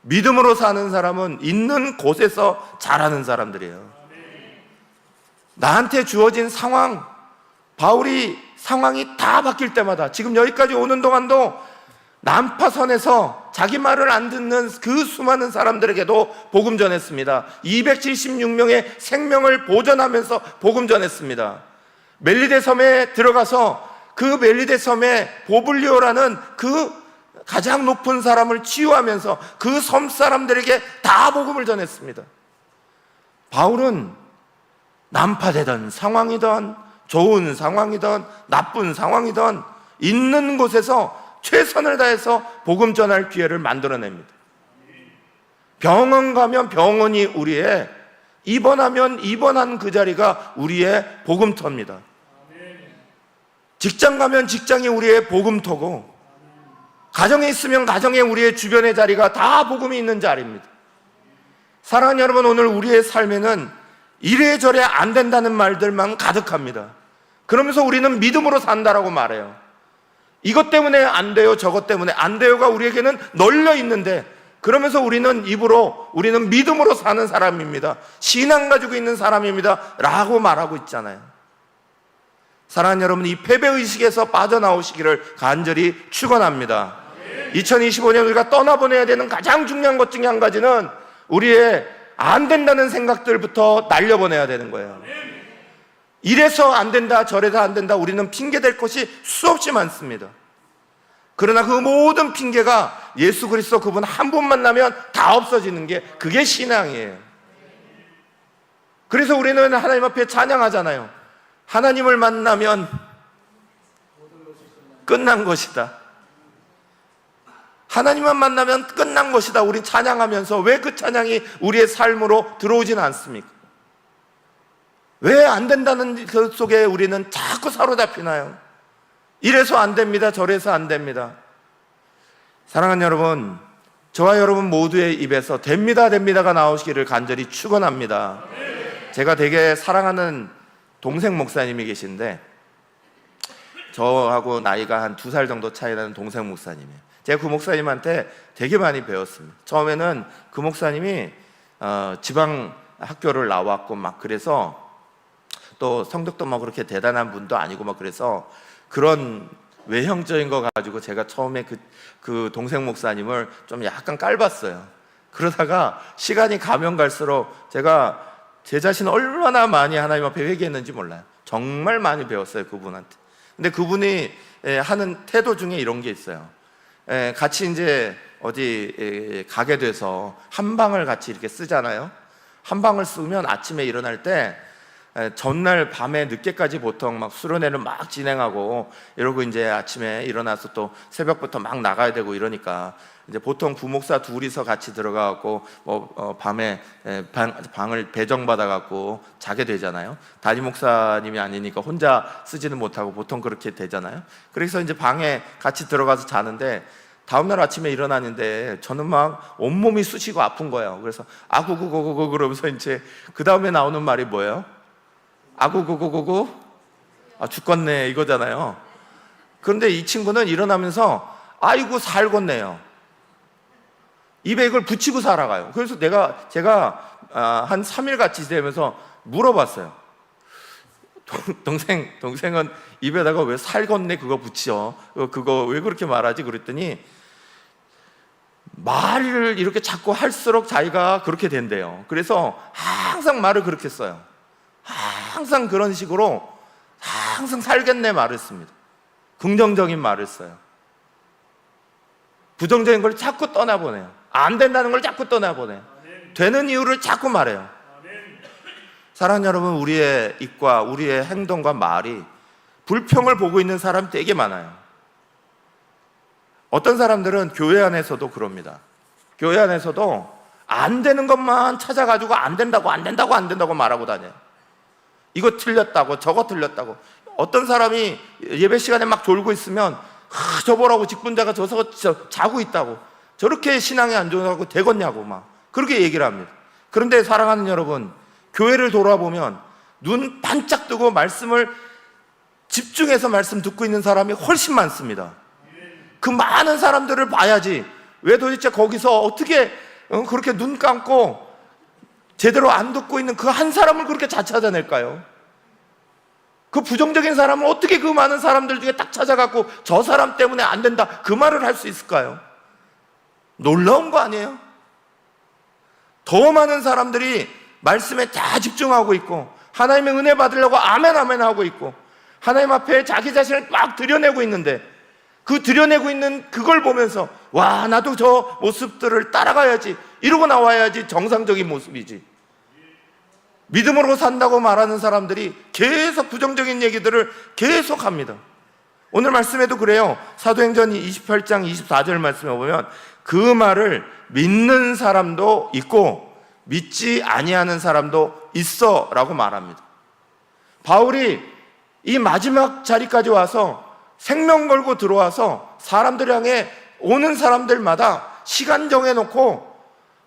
믿음으로 사는 사람은 있는 곳에서 자라는 사람들이에요. 나한테 주어진 상황, 바울이 상황이 다 바뀔 때마다, 지금 여기까지 오는 동안도 난파선에서 자기 말을 안 듣는 그 수많은 사람들에게도 복음 전했습니다. 276명의 생명을 보존하면서 복음 전했습니다. 멜리데 섬에 들어가서 그 멜리데 섬에 보블리오라는 그 가장 높은 사람을 치유하면서 그 섬 사람들에게 다 복음을 전했습니다. 바울은 난파되던 상황이든 좋은 상황이든 나쁜 상황이든 있는 곳에서 최선을 다해서 복음 전할 기회를 만들어냅니다. 병원 가면 병원이 우리의, 입원하면 입원한 그 자리가 우리의 복음터입니다. 직장 가면 직장이 우리의 복음터고, 가정에 있으면 가정에 우리의 주변의 자리가 다 복음이 있는 자리입니다. 사랑하는 여러분, 오늘 우리의 삶에는 이래저래 안 된다는 말들만 가득합니다. 그러면서 우리는 믿음으로 산다라고 말해요. 이것 때문에 안 돼요, 저것 때문에 안 돼요가 우리에게는 널려 있는데, 그러면서 우리는 입으로 우리는 믿음으로 사는 사람입니다, 신앙 가지고 있는 사람입니다 라고 말하고 있잖아요. 사랑하는 여러분, 이 패배의식에서 빠져나오시기를 간절히 축원합니다. 2025년 우리가 떠나보내야 되는 가장 중요한 것 중에 한 가지는 우리의 안 된다는 생각들부터 날려보내야 되는 거예요. 이래서 안 된다, 저래서 안 된다, 우리는 핑계댈 것이 수없이 많습니다. 그러나 그 모든 핑계가 예수 그리스도 그분 한 분 만나면 다 없어지는 게 그게 신앙이에요. 그래서 우리는 하나님 앞에 찬양하잖아요. 하나님을 만나면 끝난 것이다. 하나님만 만나면 끝난 것이다. 우린 찬양하면서 왜 그 찬양이 우리의 삶으로 들어오지는 않습니까? 왜 안 된다는 그 속에 우리는 자꾸 사로잡히나요? 이래서 안 됩니다, 저래서 안 됩니다. 사랑하는 여러분, 저와 여러분 모두의 입에서 됩니다, 됩니다가 나오시기를 간절히 축원합니다. 제가 되게 사랑하는 동생 목사님이 계신데, 저하고 나이가 한 2살 정도 차이 나는 동생 목사님이에요. 제가 그 목사님한테 되게 많이 배웠습니다. 처음에는 그 목사님이 지방 학교를 나왔고 막 그래서, 또 성격도 막 그렇게 대단한 분도 아니고 막 그래서 그런 외형적인 거 가지고 제가 처음에 그 동생 목사님을 좀 약간 깔봤어요. 그러다가 시간이 가면 갈수록 제가 제 자신을 얼마나 많이 하나님 앞에 회개했는지 몰라요. 정말 많이 배웠어요, 그분한테. 근데 그분이 하는 태도 중에 이런 게 있어요. 같이 이제 어디 가게 돼서 한 방을 같이 이렇게 쓰잖아요. 한 방을 쓰면 아침에 일어날 때 전날 밤에 늦게까지 보통 막 수련회를 막 진행하고 이러고 이제 아침에 일어나서 또 새벽부터 막 나가야 되고 이러니까 이제 보통 부목사 둘이서 같이 들어가갖고 밤에 방을 배정받아갖고 자게 되잖아요. 담임 목사님이 아니니까 혼자 쓰지는 못하고 보통 그렇게 되잖아요. 그래서 이제 방에 같이 들어가서 자는데 다음날 아침에 일어나는데 저는 막 온몸이 쑤시고 아픈 거예요. 그래서 아구구구구구 그러면서 이제 그 다음에 나오는 말이 뭐예요? 아구구구구구? 아, 죽겠네 이거잖아요. 그런데 이 친구는 일어나면서 아이고 살겄네요. 입에 이걸 붙이고 살아가요. 그래서 제가 한 3일 같이 되면서 물어봤어요. 동생은 입에다가 왜 살겄네 그거 붙여? 그거 왜 그렇게 말하지? 그랬더니 말을 이렇게 자꾸 할수록 자기가 그렇게 된대요. 그래서 항상 말을 그렇게 써요. 항상 그런 식으로 항상 살겠네 말을 씁니다. 긍정적인 말을 써요. 부정적인 걸 자꾸 떠나보내요. 안 된다는 걸 자꾸 떠나보내요. 되는 이유를 자꾸 말해요. 사랑하는 여러분, 우리의 입과 우리의 행동과 말이 불평을 보고 있는 사람 되게 많아요. 어떤 사람들은 교회 안에서도 그럽니다. 교회 안에서도 안 되는 것만 찾아가지고 안 된다고 말하고 다녀요. 이거 틀렸다고 저거 틀렸다고. 어떤 사람이 예배 시간에 막 졸고 있으면 저 보라고 직분자가 저서 자고 있다고, 저렇게 신앙이 안 좋아하고 되겠냐고 막 그렇게 얘기를 합니다. 그런데 사랑하는 여러분, 교회를 돌아보면 눈 반짝 뜨고 말씀을 집중해서 말씀 듣고 있는 사람이 훨씬 많습니다. 그 많은 사람들을 봐야지 왜 도대체 거기서 어떻게 그렇게 눈 감고 제대로 안 듣고 있는 그 한 사람을 그렇게 잘 찾아낼까요? 그 부정적인 사람을 어떻게 그 많은 사람들 중에 딱 찾아갖고 저 사람 때문에 안 된다 그 말을 할 수 있을까요? 놀라운 거 아니에요? 더 많은 사람들이 말씀에 다 집중하고 있고 하나님의 은혜 받으려고 아멘 아멘 하고 있고 하나님 앞에 자기 자신을 막 드러내고 있는데, 그 드러내고 있는 그걸 보면서 와, 나도 저 모습들을 따라가야지 이러고 나와야지 정상적인 모습이지. 믿음으로 산다고 말하는 사람들이 계속 부정적인 얘기들을 계속 합니다. 오늘 말씀에도 그래요. 사도행전 28장 24절 말씀에 보면 그 말을 믿는 사람도 있고 믿지 아니하는 사람도 있어 라고 말합니다. 바울이 이 마지막 자리까지 와서 생명 걸고 들어와서 사람들 향해 오는 사람들마다 시간 정해놓고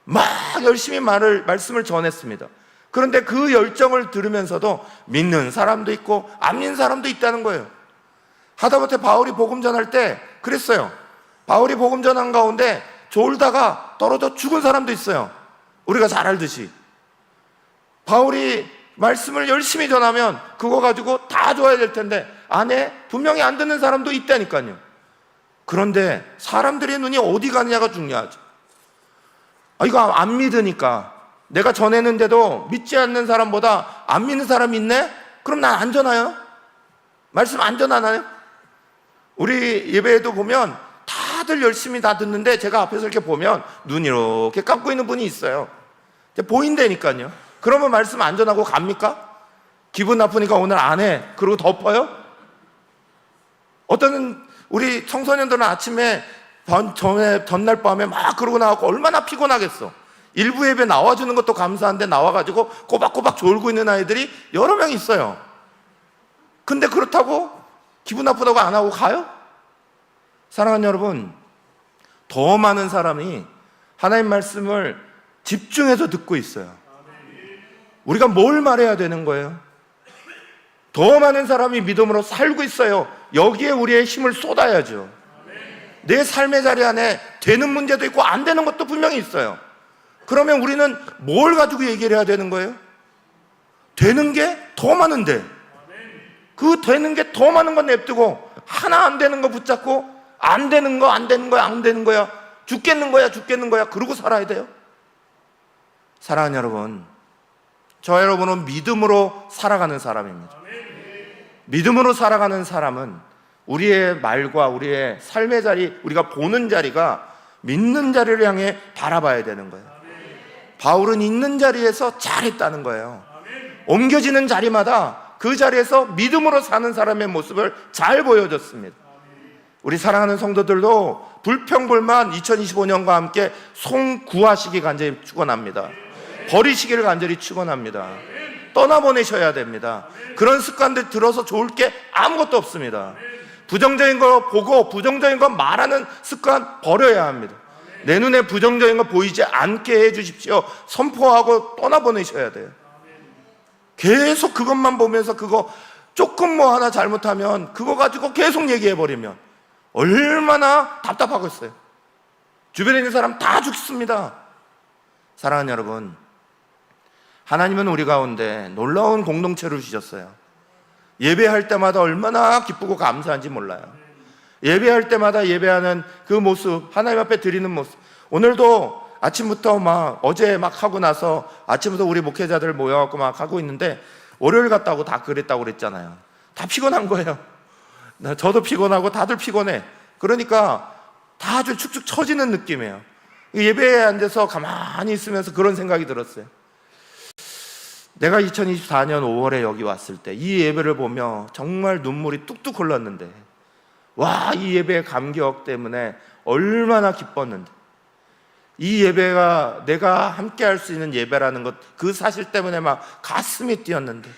막 열심히 말씀을 전했습니다. 그런데 그 열정을 들으면서도 믿는 사람도 있고 안 믿는 사람도 있다는 거예요. 하다못해 바울이 복음 전할 때 그랬어요. 바울이 복음 전한 가운데 졸다가 떨어져 죽은 사람도 있어요. 우리가 잘 알듯이. 바울이 말씀을 열심히 전하면 그거 가지고 다 좋아야 될 텐데 안에 분명히 안 듣는 사람도 있다니까요. 그런데 사람들의 눈이 어디 가느냐가 중요하죠. 이거 안 믿으니까, 내가 전했는데도 믿지 않는 사람보다 안 믿는 사람이 있네? 그럼 난 안전해요? 말씀 안전하나요? 우리 예배에도 보면 다들 열심히 다 듣는데 제가 앞에서 이렇게 보면 눈 이렇게 감고 있는 분이 있어요. 보인다니까요. 그러면 말씀 안전하고 갑니까? 기분 나쁘니까 오늘 안 해. 그러고 덮어요? 어떤 우리 청소년들은 아침에 전날 밤에 막 그러고 나와서 얼마나 피곤하겠어. 일부 예배 나와주는 것도 감사한데 나와가지고 꼬박꼬박 졸고 있는 아이들이 여러 명 있어요. 근데 그렇다고 기분 나쁘다고 안 하고 가요? 사랑하는 여러분, 더 많은 사람이 하나님 말씀을 집중해서 듣고 있어요. 우리가 뭘 말해야 되는 거예요? 더 많은 사람이 믿음으로 살고 있어요. 여기에 우리의 힘을 쏟아야죠. 내 삶의 자리 안에 되는 문제도 있고 안 되는 것도 분명히 있어요. 그러면 우리는 뭘 가지고 얘기를 해야 되는 거예요? 되는 게 더 많은데, 그 되는 게 더 많은 건 냅두고 하나 안 되는 거 붙잡고 안 되는 거야 죽겠는 거야 그러고 살아야 돼요. 사랑하는 여러분, 저 여러분은 믿음으로 살아가는 사람입니다. 믿음으로 살아가는 사람은 우리의 말과 우리의 삶의 자리, 우리가 보는 자리가 믿는 자리를 향해 바라봐야 되는 거예요. 바울은 있는 자리에서 잘했다는 거예요. 옮겨지는 자리마다 그 자리에서 믿음으로 사는 사람의 모습을 잘 보여줬습니다. 우리 사랑하는 성도들도 불평불만 2025년과 함께 송구하시기 간절히 축원합니다. 버리시기를 간절히 축원합니다. 떠나보내셔야 됩니다. 그런 습관들 들어서 좋을 게 아무것도 없습니다. 부정적인 거 보고 부정적인 거 말하는 습관 버려야 합니다. 내 눈에 부정적인 거 보이지 않게 해주십시오. 선포하고 떠나보내셔야 돼요. 계속 그것만 보면서 그거 조금 뭐 하나 잘못하면 그거 가지고 계속 얘기해버리면 얼마나 답답하겠어요. 주변에 있는 사람 다 죽습니다. 사랑하는 여러분, 하나님은 우리 가운데 놀라운 공동체를 주셨어요. 예배할 때마다 얼마나 기쁘고 감사한지 몰라요. 예배할 때마다 예배하는 그 모습, 하나님 앞에 드리는 모습. 오늘도 아침부터 어제 하고 나서 아침부터 우리 목회자들 모여갖고 하고 있는데 월요일 갔다고 다 그랬다고 그랬잖아요. 다 피곤한 거예요. 저도 피곤하고 다들 피곤해. 그러니까 다 아주 축축 처지는 느낌이에요. 예배에 앉아서 가만히 있으면서 그런 생각이 들었어요. 내가 2024년 5월에 여기 왔을 때 이 예배를 보며 정말 눈물이 뚝뚝 흘렀는데, 와, 이 예배의 감격 때문에 얼마나 기뻤는데, 이 예배가 내가 함께 할 수 있는 예배라는 것, 그 사실 때문에 가슴이 뛰었는데,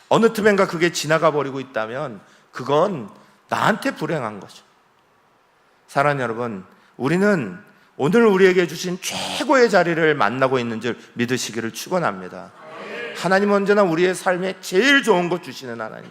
어느 틈엔가 그게 지나가 버리고 있다면 그건 나한테 불행한 거죠. 사랑하는 여러분, 우리는 오늘 우리에게 주신 최고의 자리를 만나고 있는 줄 믿으시기를 축원합니다. 하나님은 언제나 우리의 삶에 제일 좋은 것 주시는 하나님.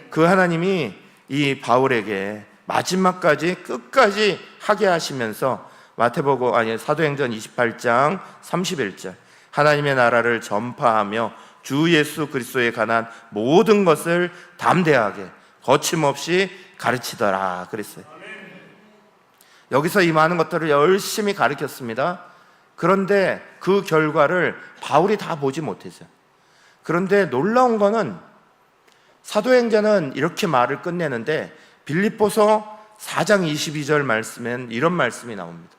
그 하나님이 이 바울에게 마지막까지 끝까지 하게 하시면서 사도행전 28장 31절, 하나님의 나라를 전파하며 주 예수 그리스도에 관한 모든 것을 담대하게 거침없이 가르치더라 그랬어요. 여기서 이 많은 것들을 열심히 가르쳤습니다. 그런데 그 결과를 바울이 다 보지 못했어요. 그런데 놀라운 거는 사도행전은 이렇게 말을 끝내는데 빌립보서 4장 22절 말씀엔 이런 말씀이 나옵니다.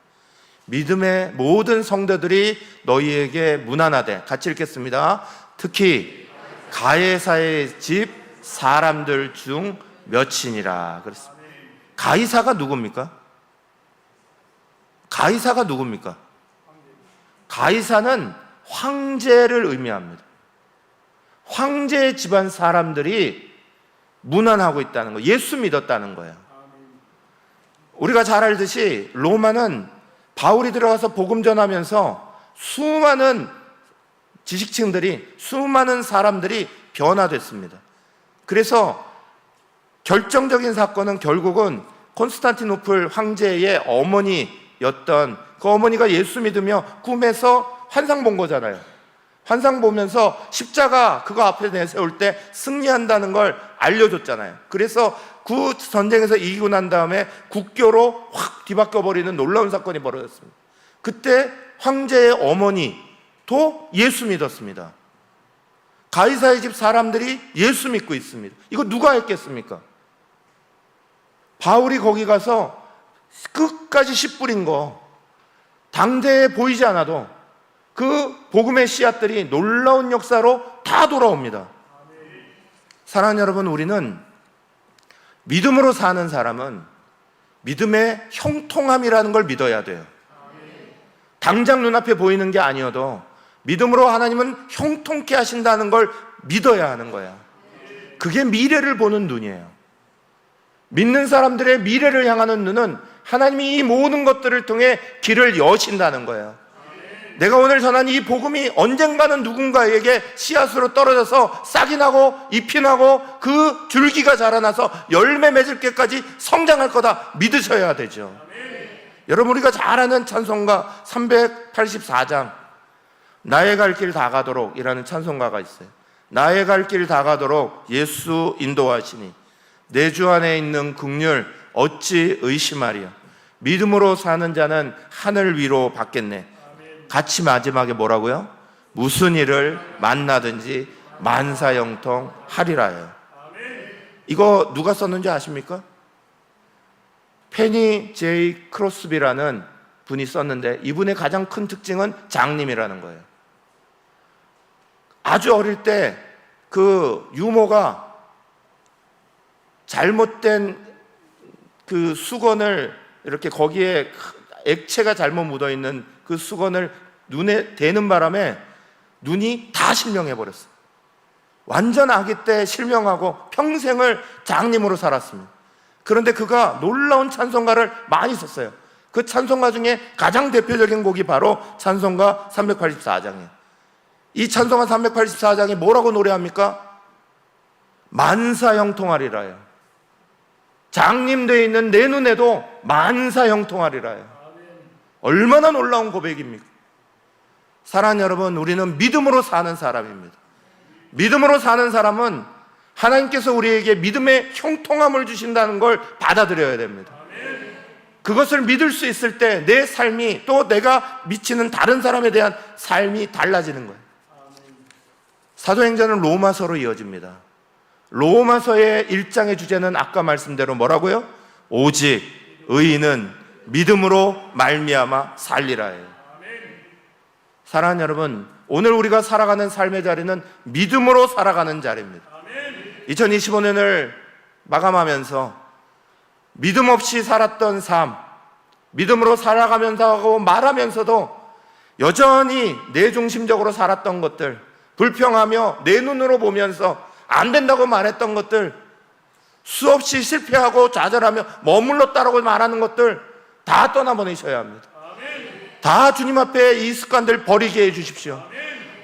믿음의 모든 성도들이 너희에게 문안하되, 같이 읽겠습니다. 특히 가이사의 집 사람들 중 몇이니라 그랬습니다. 가이사가 누굽니까? 가이사가 누굽니까? 가이사는 황제를 의미합니다. 황제의 집안 사람들이 문안하고 있다는 거예요. 예수 믿었다는 거예요. 우리가 잘 알듯이 로마는 바울이 들어가서 복음 전하면서 수많은 지식층들이, 수많은 사람들이 변화됐습니다. 그래서 결정적인 사건은 결국은 콘스탄티노플 황제의 어머니였던 그 어머니가 예수 믿으며 꿈에서 환상 본 거잖아요. 환상 보면서 십자가 그거 앞에 내세울 때 승리한다는 걸 알려줬잖아요. 그래서 그 전쟁에서 이기고 난 다음에 국교로 확 뒤바뀌어 버리는 놀라운 사건이 벌어졌습니다. 그때 황제의 어머니도 예수 믿었습니다. 가이사의 집 사람들이 예수 믿고 있습니다. 이거 누가 했겠습니까? 바울이 거기 가서 끝까지 씨 뿌린 거, 당대에 보이지 않아도 그 복음의 씨앗들이 놀라운 역사로 다 돌아옵니다. 사랑하는 여러분, 우리는 믿음으로 사는 사람은 믿음의 형통함이라는 걸 믿어야 돼요. 당장 눈앞에 보이는 게 아니어도 믿음으로 하나님은 형통케 하신다는 걸 믿어야 하는 거야. 그게 미래를 보는 눈이에요. 믿는 사람들의 미래를 향하는 눈은 하나님이 이 모든 것들을 통해 길을 여신다는 거예요. 내가 오늘 전한 이 복음이 언젠가는 누군가에게 씨앗으로 떨어져서 싹이 나고 잎이 나고 그 줄기가 자라나서 열매 맺을 때까지 성장할 거다 믿으셔야 되죠. 여러분, 우리가 잘 아는 찬송가 384장 나의 갈 길 다 가도록 이라는 찬송가가 있어요. 나의 갈 길 다 가도록 예수 인도하시니 내 주 안에 있는 긍휼 어찌 의심하리요. 믿음으로 사는 자는 하늘 위로 받겠네. 같이 마지막에 뭐라고요? 무슨 일을 만나든지 만사형통 하리라요. 이거 누가 썼는지 아십니까? 페니 제이 크로스비라는 분이 썼는데, 이분의 가장 큰 특징은 장님이라는 거예요. 아주 어릴 때 그 유모가 잘못된 그 수건을 이렇게 거기에 액체가 잘못 묻어 있는 그 수건을 눈에 대는 바람에 눈이 다 실명해 버렸어요. 완전 아기 때 실명하고 평생을 장님으로 살았습니다. 그런데 그가 놀라운 찬송가를 많이 썼어요. 그 찬송가 중에 가장 대표적인 곡이 바로 찬송가 384장이에요. 이 찬송가 384장이 뭐라고 노래합니까? 만사형통하리라요. 장님되어 있는 내 눈에도 만사형통하리라요. 얼마나 놀라운 고백입니까? 사랑하는 여러분, 우리는 믿음으로 사는 사람입니다. 믿음으로 사는 사람은 하나님께서 우리에게 믿음의 형통함을 주신다는 걸 받아들여야 됩니다. 그것을 믿을 수 있을 때 내 삶이, 또 내가 미치는 다른 사람에 대한 삶이 달라지는 거예요. 사도행전은 로마서로 이어집니다. 로마서의 1장의 주제는 아까 말씀대로 뭐라고요? 오직 의인은 믿음으로 말미암아 살리라예요. 사랑하는 여러분, 오늘 우리가 살아가는 삶의 자리는 믿음으로 살아가는 자리입니다. 2025년을 마감하면서 믿음 없이 살았던 삶, 믿음으로 살아가면서 하고 말하면서도 여전히 내 중심적으로 살았던 것들, 불평하며 내 눈으로 보면서 안 된다고 말했던 것들, 수없이 실패하고 좌절하며 머물렀다라고 말하는 것들 다 떠나보내셔야 합니다. 다 주님 앞에 이 습관들 버리게 해주십시오.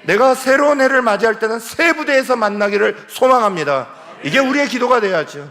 내가 새로운 해를 맞이할 때는 새 부대에서 만나기를 소망합니다. 이게 우리의 기도가 돼야죠.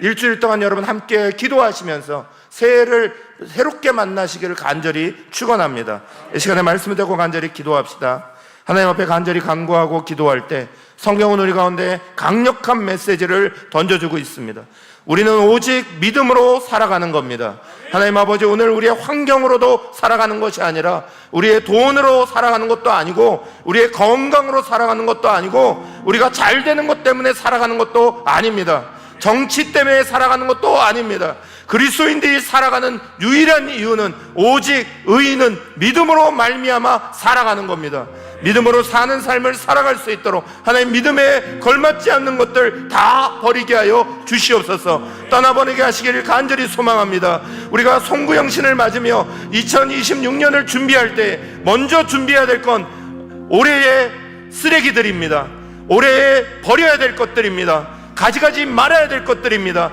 일주일 동안 여러분 함께 기도하시면서 새해를 새롭게 만나시기를 간절히 축원합니다. 이 시간에 말씀을 듣고 간절히 기도합시다. 하나님 앞에 간절히 간구하고 기도할 때 성경은 우리 가운데 강력한 메시지를 던져주고 있습니다. 우리는 오직 믿음으로 살아가는 겁니다. 하나님 아버지, 오늘 우리의 환경으로도 살아가는 것이 아니라 우리의 돈으로 살아가는 것도 아니고 우리의 건강으로 살아가는 것도 아니고 우리가 잘 되는 것 때문에 살아가는 것도 아닙니다. 정치 때문에 살아가는 것도 아닙니다. 그리스도인들이 살아가는 유일한 이유는 오직 의인은 믿음으로 말미암아 살아가는 겁니다. 믿음으로 사는 삶을 살아갈 수 있도록 하나님 믿음에 걸맞지 않는 것들 다 버리게 하여 주시옵소서. 떠나보내게 하시기를 간절히 소망합니다. 우리가 송구영신을 맞으며 2026년을 준비할 때 먼저 준비해야 될 건 올해의 쓰레기들입니다. 올해에 버려야 될 것들입니다. 가지가지 말아야 될 것들입니다.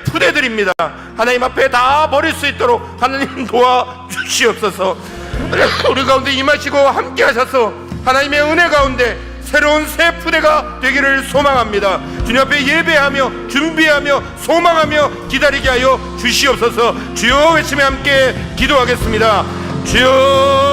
푸대들입니다. 하나님 앞에 다 버릴 수 있도록 하나님 도와주시옵소서. 우리 가운데 임하시고 함께 하셔서 하나님의 은혜 가운데 새로운 새 푸대가 되기를 소망합니다. 주님 앞에 예배하며 준비하며 소망하며 기다리게 하여 주시옵소서. 주여 외치며 함께 기도하겠습니다. 주여.